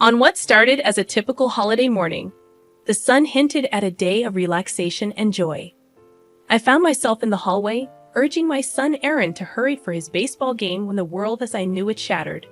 On what started as a typical holiday morning, the sun hinted at a day of relaxation and joy. I found myself in the hallway, urging my son Aaron to hurry for his baseball game when the world as I knew it shattered.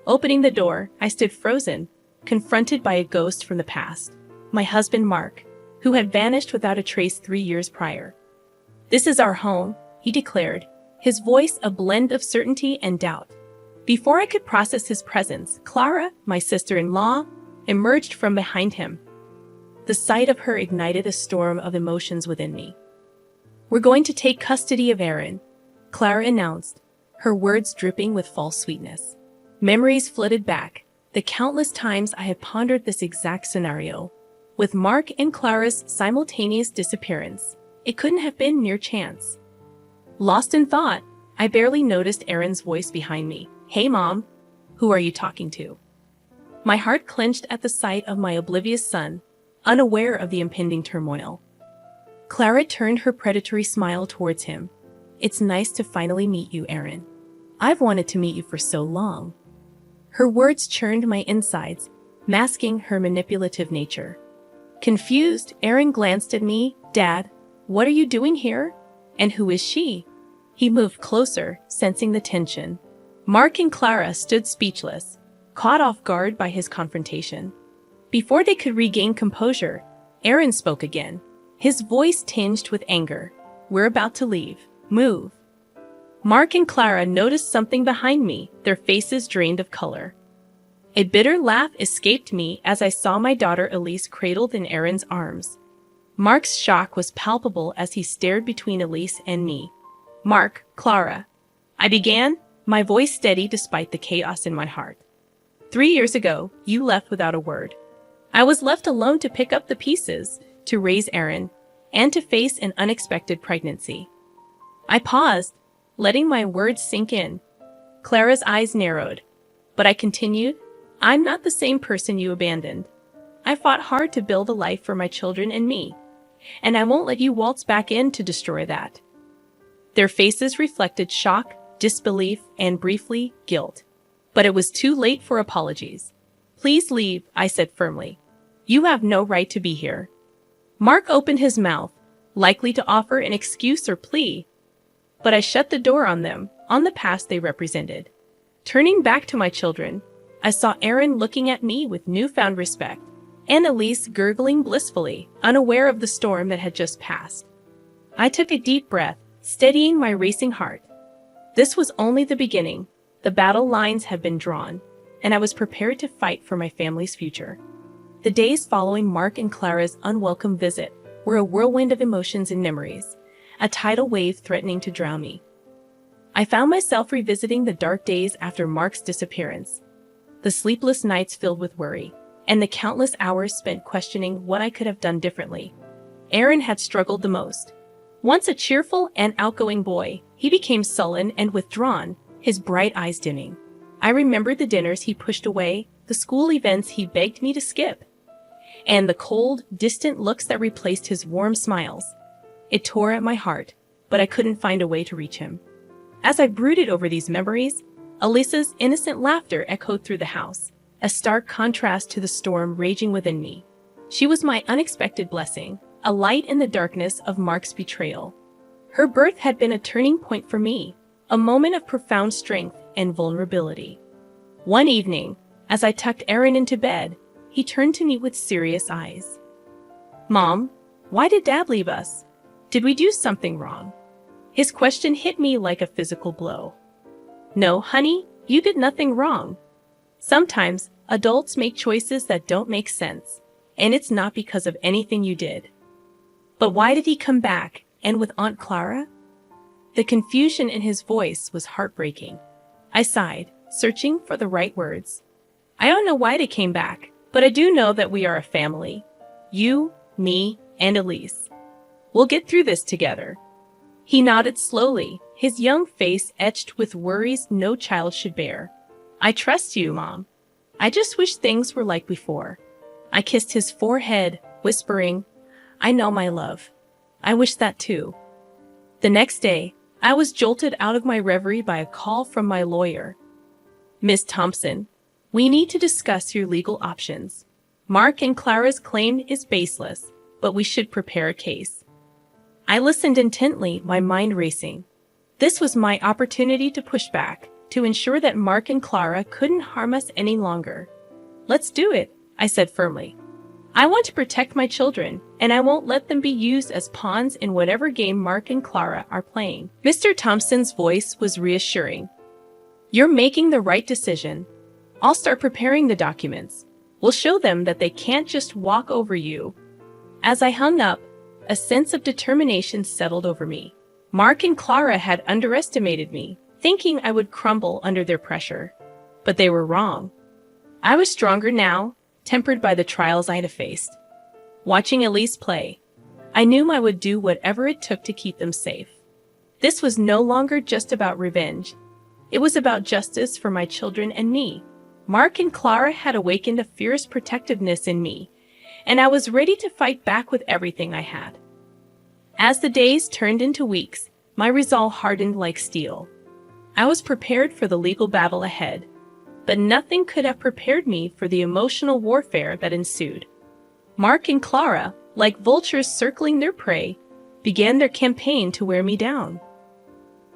Opening the door, I stood frozen, confronted by a ghost from the past. My husband Mark, who had vanished without a trace 3 years prior. "This is our home," he declared, his voice a blend of certainty and doubt. Before I could process his presence, Clara, my sister-in-law, emerged from behind him. The sight of her ignited a storm of emotions within me. "We're going to take custody of Aaron," Clara announced, her words dripping with false sweetness. Memories flooded back, the countless times I had pondered this exact scenario. With Mark and Clara's simultaneous disappearance, it couldn't have been mere chance. Lost in thought, I barely noticed Aaron's voice behind me. "Hey, Mom, who are you talking to?" My heart clenched at the sight of my oblivious son, unaware of the impending turmoil. Clara turned her predatory smile towards him. "It's nice to finally meet you, Aaron. I've wanted to meet you for so long." Her words churned my insides, masking her manipulative nature. Confused, Aaron glanced at me. "Dad, what are you doing here? And who is she?" He moved closer, sensing the tension. Mark and Clara stood speechless, caught off guard by his confrontation. Before they could regain composure, Aaron spoke again, his voice tinged with anger. "We're about to leave. Move." Mark and Clara noticed something behind me, their faces drained of color. A bitter laugh escaped me as I saw my daughter Elise cradled in Aaron's arms. Mark's shock was palpable as he stared between Elise and me. "Mark, Clara," I began, my voice steady despite the chaos in my heart. "3 years ago, you left without a word. I was left alone to pick up the pieces, to raise Aaron, and to face an unexpected pregnancy." I paused, letting my words sink in. Clara's eyes narrowed, but I continued, "I'm not the same person you abandoned. I fought hard to build a life for my children and me, and I won't let you waltz back in to destroy that." Their faces reflected shock, disbelief, and briefly, guilt. But it was too late for apologies. "Please leave," I said firmly. "You have no right to be here." Mark opened his mouth, likely to offer an excuse or plea, but I shut the door on them, on the past they represented. Turning back to my children, I saw Aaron looking at me with newfound respect, and Elise gurgling blissfully, unaware of the storm that had just passed. I took a deep breath, steadying my racing heart. This was only the beginning. The battle lines had been drawn, and I was prepared to fight for my family's future. The days following Mark and Clara's unwelcome visit were a whirlwind of emotions and memories, a tidal wave threatening to drown me. I found myself revisiting the dark days after Mark's disappearance, the sleepless nights filled with worry, and the countless hours spent questioning what I could have done differently. Aaron had struggled the most. Once a cheerful and outgoing boy, he became sullen and withdrawn, his bright eyes dimming. I remembered the dinners he pushed away, the school events he begged me to skip, and the cold, distant looks that replaced his warm smiles. It tore at my heart, but I couldn't find a way to reach him. As I brooded over these memories, Elisa's innocent laughter echoed through the house, a stark contrast to the storm raging within me. She was my unexpected blessing, a light in the darkness of Mark's betrayal. Her birth had been a turning point for me, a moment of profound strength and vulnerability. One evening, as I tucked Aaron into bed, he turned to me with serious eyes. "Mom, why did Dad leave us? Did we do something wrong?" His question hit me like a physical blow. "No, honey, you did nothing wrong. Sometimes, adults make choices that don't make sense, and it's not because of anything you did." "But why did he come back, and with Aunt Clara?" The confusion in his voice was heartbreaking. I sighed, searching for the right words. "I don't know why they came back, but I do know that we are a family. You, me, and Elise. We'll get through this together." He nodded slowly, his young face etched with worries no child should bear. "I trust you, Mom. I just wish things were like before." I kissed his forehead, whispering, "I know, my love. I wish that too." The next day, I was jolted out of my reverie by a call from my lawyer. "Miss Thompson, We need to discuss your legal options. Mark and Clara's claim is baseless, but we should prepare a case. I listened intently, my mind racing. This was my opportunity to push back, to ensure that Mark and Clara couldn't harm us any longer. Let's do it, I said firmly. I want to protect my children, and I won't let them be used as pawns in whatever game Mark and Clara are playing. Mr. Thompson's voice was reassuring. You're making the right decision. I'll start preparing the documents. We'll show them that they can't just walk over you. As I hung up, a sense of determination settled over me. Mark and Clara had underestimated me, thinking I would crumble under their pressure. But they were wrong. I was stronger now, tempered by the trials I had faced. Watching Elise play, I knew I would do whatever it took to keep them safe. This was no longer just about revenge. It was about justice for my children and me. Mark and Clara had awakened a fierce protectiveness in me, and I was ready to fight back with everything I had. As the days turned into weeks, my resolve hardened like steel. I was prepared for the legal battle ahead, but nothing could have prepared me for the emotional warfare that ensued. Mark and Clara, like vultures circling their prey, began their campaign to wear me down.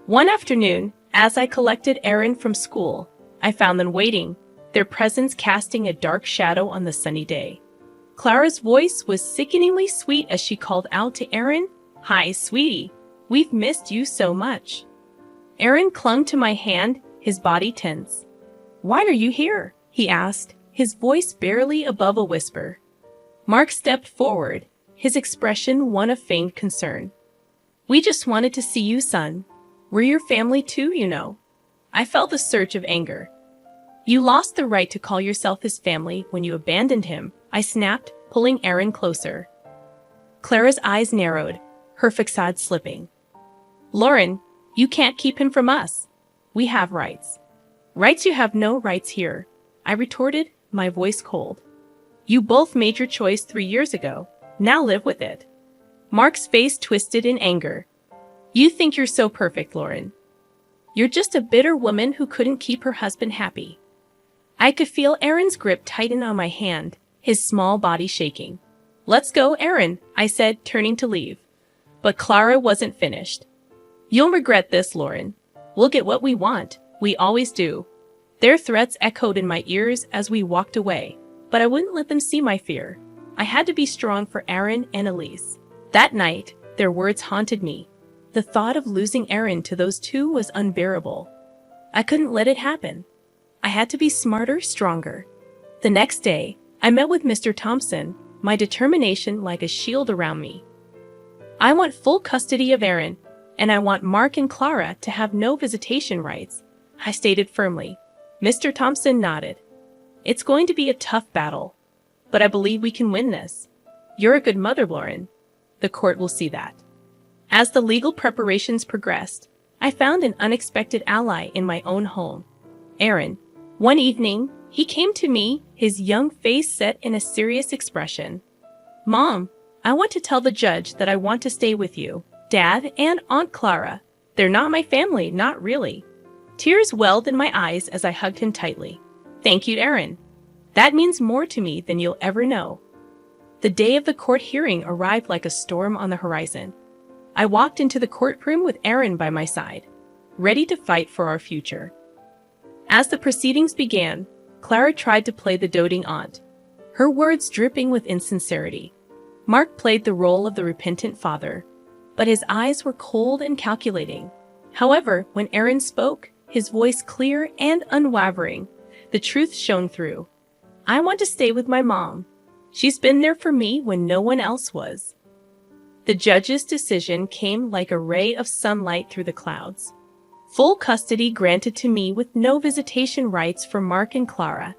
One afternoon, as I collected Aaron from school, I found them waiting, their presence casting a dark shadow on the sunny day. Clara's voice was sickeningly sweet as she called out to Aaron, "Hi, sweetie. We've missed you so much." Aaron clung to my hand, his body tense. "Why are you here?" he asked, his voice barely above a whisper. Mark stepped forward, his expression one of feigned concern. "We just wanted to see you, son. We're your family too, you know." I felt a surge of anger. "You lost the right to call yourself his family when you abandoned him," I snapped, pulling Aaron closer. Clara's eyes narrowed, her facade slipping. "Lauren, you can't keep him from us. We have rights." "Rights? You have no rights here," I retorted, my voice cold. "You both made your choice 3 years ago. Now live with it." Mark's face twisted in anger. "You think you're so perfect, Lauren. You're just a bitter woman who couldn't keep her husband happy." I could feel Aaron's grip tighten on my hand, his small body shaking. "Let's go, Aaron," I said, turning to leave. But Clara wasn't finished. "You'll regret this, Lauren. We'll get what we want. We always do." Their threats echoed in my ears as we walked away, but I wouldn't let them see my fear. I had to be strong for Aaron and Elise. That night, their words haunted me. The thought of losing Aaron to those two was unbearable. I couldn't let it happen. I had to be smarter, stronger. The next day, I met with Mr. Thompson, my determination like a shield around me. "I want full custody of Aaron, and I want Mark and Clara to have no visitation rights," I stated firmly. Mr. Thompson nodded. "It's going to be a tough battle, but I believe we can win this. You're a good mother, Lauren. The court will see that." As the legal preparations progressed, I found an unexpected ally in my own home, Aaron. One evening, he came to me, his young face set in a serious expression. "Mom, I want to tell the judge that I want to stay with you, Dad, and Aunt Clara. They're not my family, not really." Tears welled in my eyes as I hugged him tightly. "Thank you, Aaron. That means more to me than you'll ever know." The day of the court hearing arrived like a storm on the horizon. I walked into the courtroom with Aaron by my side, ready to fight for our future. As the proceedings began, Clara tried to play the doting aunt, her words dripping with insincerity. Mark played the role of the repentant father, but his eyes were cold and calculating. However, when Aaron spoke, his voice clear and unwavering, the truth shone through. "I want to stay with my mom. She's been there for me when no one else was." The judge's decision came like a ray of sunlight through the clouds. Full custody granted to me with no visitation rights for Mark and Clara.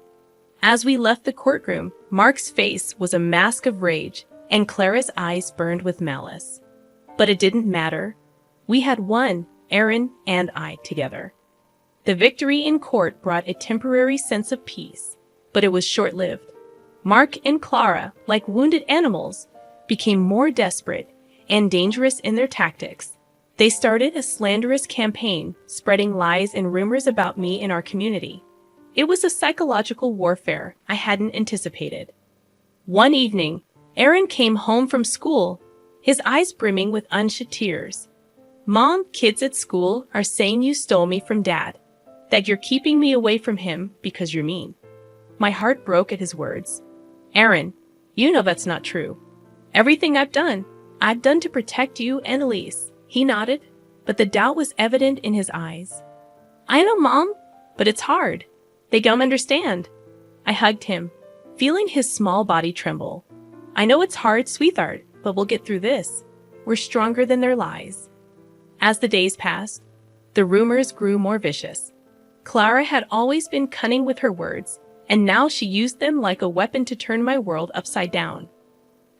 As we left the courtroom, Mark's face was a mask of rage, and Clara's eyes burned with malice. But it didn't matter. We had won, Aaron and I together. The victory in court brought a temporary sense of peace, but it was short-lived. Mark and Clara, like wounded animals, became more desperate and dangerous in their tactics. They started a slanderous campaign, spreading lies and rumors about me in our community. It was a psychological warfare I hadn't anticipated. One evening, Aaron came home from school, his eyes brimming with unshed tears. "Mom, kids at school are saying you stole me from Dad, that you're keeping me away from him because you're mean." My heart broke at his words. "Aaron, you know that's not true. Everything I've done to protect you and Elise." He nodded, but the doubt was evident in his eyes. "I know, Mom, but it's hard. They don't understand." I hugged him, feeling his small body tremble. "I know it's hard, sweetheart, but we'll get through this. We're stronger than their lies." As the days passed, the rumors grew more vicious. Clara had always been cunning with her words, and now she used them like a weapon to turn my world upside down.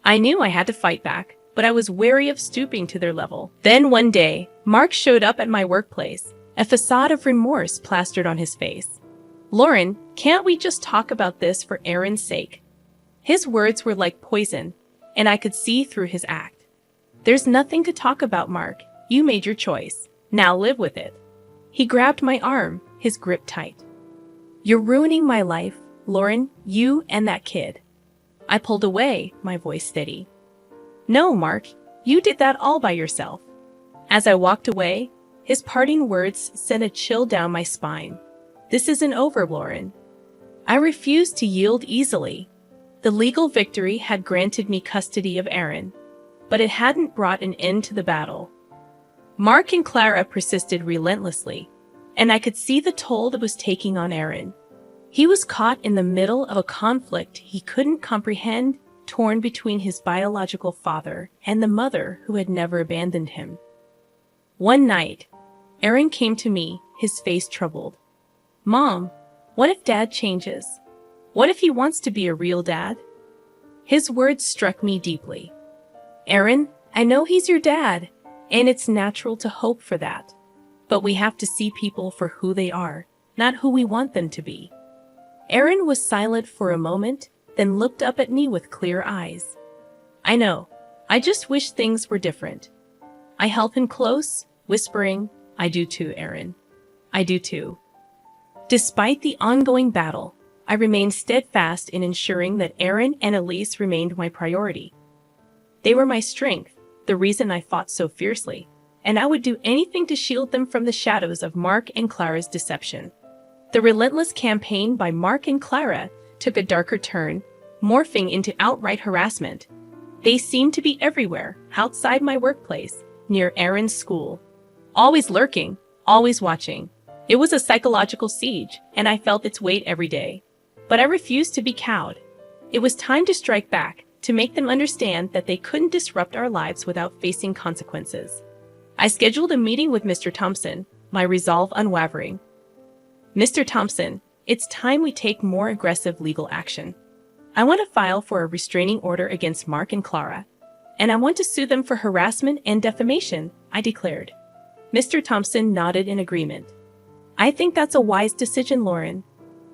I knew I had to fight back, but I was wary of stooping to their level. Then one day, Mark showed up at my workplace, a facade of remorse plastered on his face. "Lauren, can't we just talk about this for Aaron's sake?" His words were like poison, and I could see through his act. "There's nothing to talk about, Mark. You made your choice. Now live with it." He grabbed my arm, his grip tight. "You're ruining my life, Lauren, you and that kid." I pulled away, my voice steady. "No, Mark, you did that all by yourself." As I walked away, his parting words sent a chill down my spine. "This isn't over, Lauren." I refused to yield easily. The legal victory had granted me custody of Aaron, but it hadn't brought an end to the battle. Mark and Clara persisted relentlessly, and I could see the toll it was taking on Aaron. He was caught in the middle of a conflict he couldn't comprehend, torn between his biological father and the mother who had never abandoned him. One night, Aaron came to me, his face troubled. "Mom, what if Dad changes? What if he wants to be a real dad?" His words struck me deeply. "Aaron, I know he's your dad, and it's natural to hope for that. But we have to see people for who they are, not who we want them to be." Aaron was silent for a moment, then looked up at me with clear eyes. "I know. I just wish things were different." I held him close, whispering, "I do too, Aaron. I do too." Despite the ongoing battle, I remained steadfast in ensuring that Aaron and Elise remained my priority. They were my strength, the reason I fought so fiercely, and I would do anything to shield them from the shadows of Mark and Clara's deception. The relentless campaign by Mark and Clara took a darker turn, morphing into outright harassment. They seemed to be everywhere, outside my workplace, near Aaron's school. Always lurking, always watching. It was a psychological siege, and I felt its weight every day. But I refused to be cowed. It was time to strike back, to make them understand that they couldn't disrupt our lives without facing consequences. I scheduled a meeting with Mr. Thompson, my resolve unwavering. "Mr. Thompson, it's time we take more aggressive legal action. I want to file for a restraining order against Mark and Clara, and I want to sue them for harassment and defamation," I declared. Mr. Thompson nodded in agreement. "I think that's a wise decision, Lauren.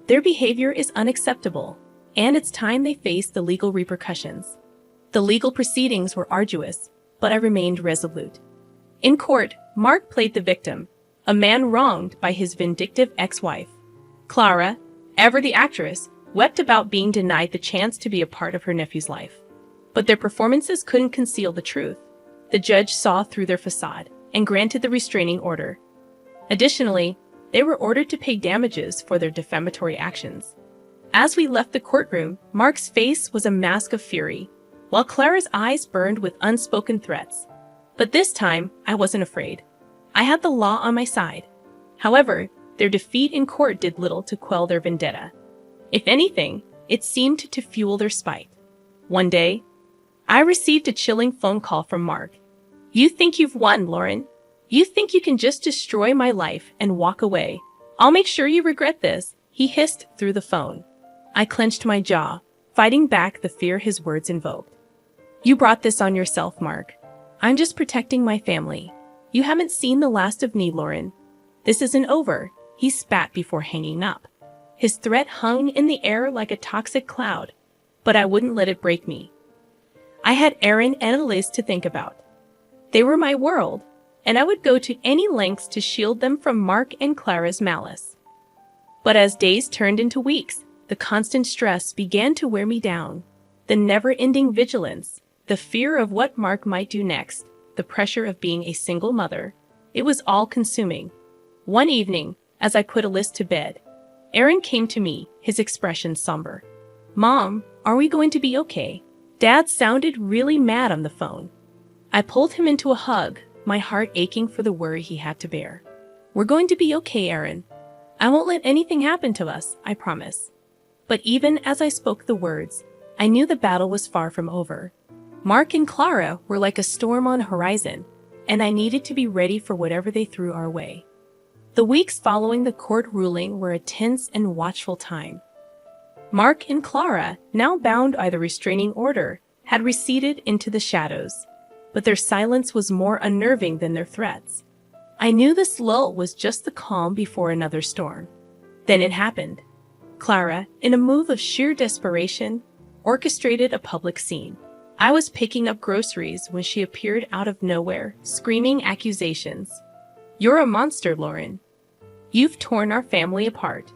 Their behavior is unacceptable, and it's time they face the legal repercussions." The legal proceedings were arduous, but I remained resolute. In court, Mark played the victim, a man wronged by his vindictive ex-wife. Clara, ever the actress, wept about being denied the chance to be a part of her nephew's life. But their performances couldn't conceal the truth. The judge saw through their facade and granted the restraining order. Additionally, they were ordered to pay damages for their defamatory actions. As we left the courtroom, Mark's face was a mask of fury, while Clara's eyes burned with unspoken threats. But this time, I wasn't afraid. I had the law on my side. However, their defeat in court did little to quell their vendetta. If anything, it seemed to fuel their spite. One day, I received a chilling phone call from Mark. "You think you've won, Lauren? You think you can just destroy my life and walk away? I'll make sure you regret this," he hissed through the phone. I clenched my jaw, fighting back the fear his words invoked. "You brought this on yourself, Mark. I'm just protecting my family. You haven't seen the last of me, Lauren. This isn't over," he spat before hanging up. His threat hung in the air like a toxic cloud, but I wouldn't let it break me. I had Aaron and Elise to think about. They were my world, and I would go to any lengths to shield them from Mark and Clara's malice. But as days turned into weeks, the constant stress began to wear me down. The never-ending vigilance, the fear of what Mark might do next, the pressure of being a single mother. It was all-consuming. One evening, as I put Elise to bed, Aaron came to me, his expression somber. "Mom, are we going to be okay?" Dad sounded really mad on the phone. I pulled him into a hug, my heart aching for the worry he had to bear. "We're going to be okay, Aaron. I won't let anything happen to us, I promise." But even as I spoke the words, I knew the battle was far from over. Mark and Clara were like a storm on the horizon, and I needed to be ready for whatever they threw our way. The weeks following the court ruling were a tense and watchful time. Mark and Clara, now bound by the restraining order, had receded into the shadows, but their silence was more unnerving than their threats. I knew this lull was just the calm before another storm. Then it happened. Clara, in a move of sheer desperation, orchestrated a public scene. I was picking up groceries when she appeared out of nowhere, screaming accusations. "You're a monster, Lauren. You've torn our family apart."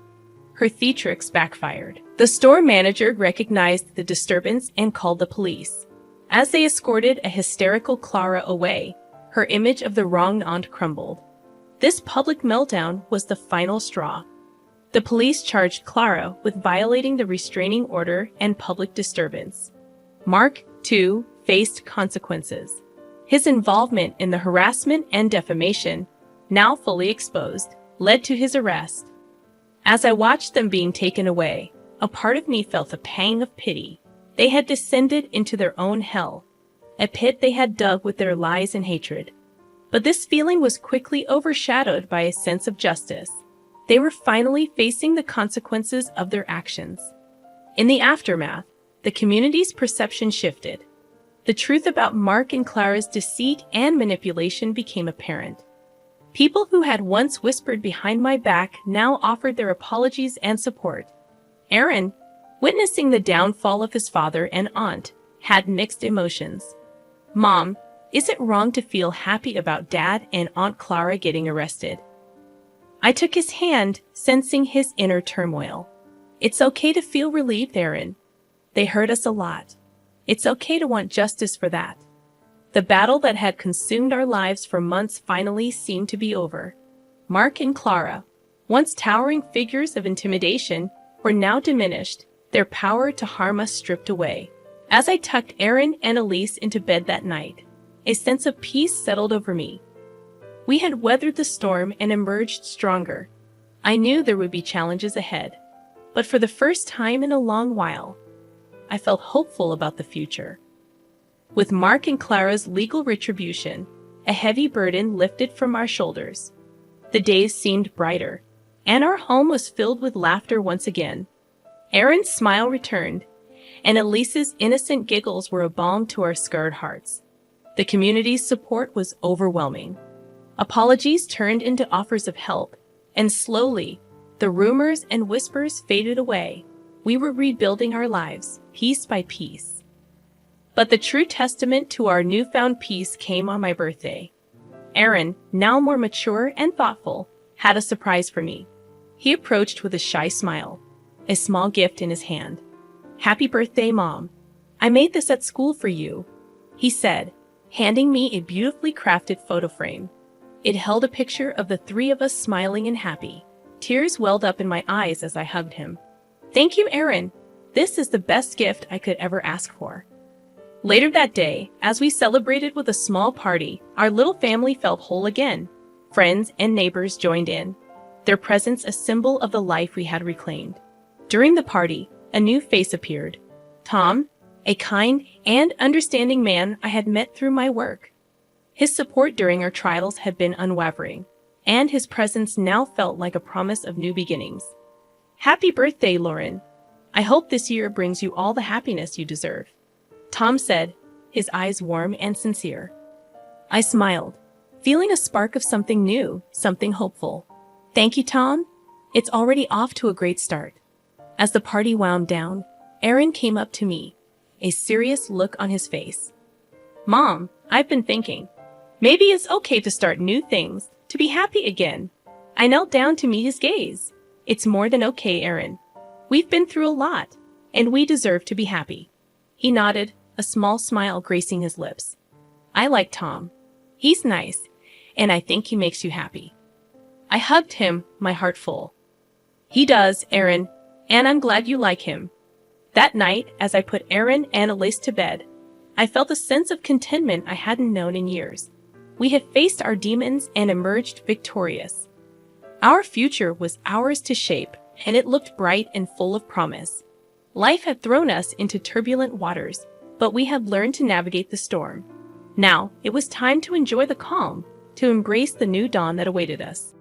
Her theatrics backfired. The store manager recognized the disturbance and called the police. As they escorted a hysterical Clara away, her image of the wronged aunt crumbled. This public meltdown was the final straw. The police charged Clara with violating the restraining order and public disturbance. Mark, too, faced consequences. His involvement in the harassment and defamation, now fully exposed, led to his arrest. As I watched them being taken away, a part of me felt a pang of pity. They had descended into their own hell, a pit they had dug with their lies and hatred. But this feeling was quickly overshadowed by a sense of justice. They were finally facing the consequences of their actions. In the aftermath, the community's perception shifted. The truth about Mark and Clara's deceit and manipulation became apparent. People who had once whispered behind my back now offered their apologies and support. Aaron, witnessing the downfall of his father and aunt, had mixed emotions. "Mom, is it wrong to feel happy about Dad and Aunt Clara getting arrested?" I took his hand, sensing his inner turmoil. "It's okay to feel relieved, Aaron. They hurt us a lot. It's okay to want justice for that." The battle that had consumed our lives for months finally seemed to be over. Mark and Clara, once towering figures of intimidation, were now diminished, their power to harm us stripped away. As I tucked Aaron and Elise into bed that night, a sense of peace settled over me. We had weathered the storm and emerged stronger. I knew there would be challenges ahead, but for the first time in a long while, I felt hopeful about the future. With Mark and Clara's legal retribution, a heavy burden lifted from our shoulders. The days seemed brighter, and our home was filled with laughter once again. Aaron's smile returned, and Elise's innocent giggles were a balm to our scarred hearts. The community's support was overwhelming. Apologies turned into offers of help, and slowly, the rumors and whispers faded away. We were rebuilding our lives, piece by piece. But the true testament to our newfound peace came on my birthday. Aaron, now more mature and thoughtful, had a surprise for me. He approached with a shy smile, a small gift in his hand. "Happy birthday, Mom. I made this at school for you," he said, handing me a beautifully crafted photo frame. It held a picture of the three of us smiling and happy. Tears welled up in my eyes as I hugged him. "Thank you, Aaron. This is the best gift I could ever ask for." Later that day, as we celebrated with a small party, our little family felt whole again. Friends and neighbors joined in, their presence a symbol of the life we had reclaimed. During the party, a new face appeared. Tom, a kind and understanding man I had met through my work. His support during our trials had been unwavering, and his presence now felt like a promise of new beginnings. "Happy birthday, Lauren. I hope this year brings you all the happiness you deserve," Tom said, his eyes warm and sincere. I smiled, feeling a spark of something new, something hopeful. "Thank you, Tom. It's already off to a great start." As the party wound down, Aaron came up to me, a serious look on his face. "Mom, I've been thinking. Maybe it's okay to start new things, to be happy again." I knelt down to meet his gaze, It's more than okay, Aaron. We've been through a lot, and we deserve to be happy. He nodded, a small smile gracing his lips. I like Tom. He's nice, and I think he makes you happy. I hugged him, my heart full. He does, Aaron, and I'm glad you like him. That night, as I put Aaron and Elise to bed, I felt a sense of contentment I hadn't known in years. We had faced our demons and emerged victorious. Our future was ours to shape, and it looked bright and full of promise. Life had thrown us into turbulent waters, but we had learned to navigate the storm. Now, it was time to enjoy the calm, to embrace the new dawn that awaited us.